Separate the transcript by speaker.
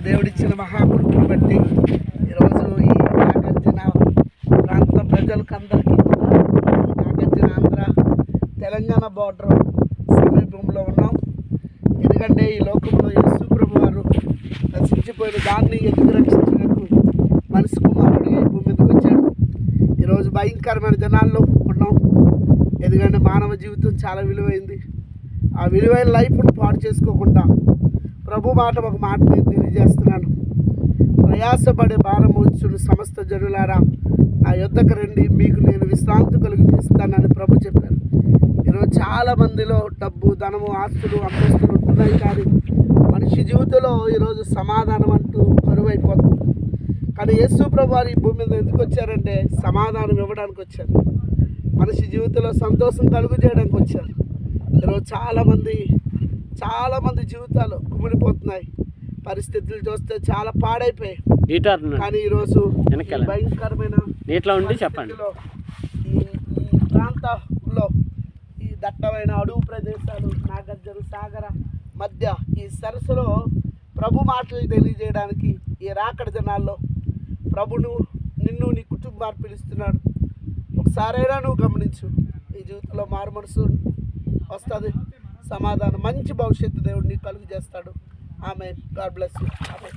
Speaker 1: దేవుడిచ్చిన మహాకృపను బట్టి ఈరోజు ఈ నాగార్జున ప్రాంత ప్రజలకు అందరికీ నాగార్జున ఆంధ్ర తెలంగాణ బార్డర్ సమీపంలో ఉన్నాం. ఎందుకంటే ఈ లోకంలో యేసు ప్రభు వారు నశించిపోయిన దాన్ని ఎందుకు రక్షించడానికి మనిషి కుమారుడు ఈ భూమి మీదకి వచ్చాడు. ఈరోజు భయంకరమైన జనాల్లో ఉన్నాం. ఎందుకంటే మానవ జీవితం చాలా విలువైంది. ఆ విలువైన లైఫ్ను పాడు చేసుకోకుండా ప్రభు మాట ఒక మాట నేను తెలియజేస్తున్నాను. ప్రయాసపడే భారం వచ్చుడు సమస్త జనులారా నా యొద్దకు రండి, మీకు నేను విశ్రాంతి కలిగిస్తానని ప్రభు చెప్పారు. ఈరోజు చాలా మందిలో డబ్బు, ధనము, ఆస్తులు, అంతస్తులు ఉంటున్నాయి, కానీ మనిషి జీవితంలో ఈరోజు సమాధానం అంటూ కరువైపోతుంది. కానీ యేసు ప్రభు వారు ఈ భూమి మీద ఎందుకు వచ్చారంటే సమాధానం ఇవ్వడానికి వచ్చారు. మనిషి జీవితంలో సంతోషం కలుగు చేయడానికి వచ్చారు. ఈరోజు చాలామంది జీవితాలు కుమిలిపోతున్నాయి. పరిస్థితులు చూస్తే చాలా పాడైపోయాయి. కానీ ఈరోజు భయంకరమైన
Speaker 2: నీటిలో ఉండి చెప్పండి,
Speaker 1: ఈ ప్రాంతంలో ఈ దట్టమైన అడవు ప్రదేశాలు, నాగార్జున సాగర మధ్య ఈ సరస్సులో ప్రభు మాటలు తెలియజేయడానికి ఈ రాకడ జనాల్లో ప్రభును నిన్ను నీ కుటుంబాన్ని పిలుస్తున్నాడు. ఒకసారైనా నువ్వు గమనించు, నీ జీవితంలో మారు మనసు వస్తుంది. సమాధానం, మంచి భవిష్యత్తు దేవుడు నీకు కలుగు చేస్తాడు. Amen. God bless you. Amen.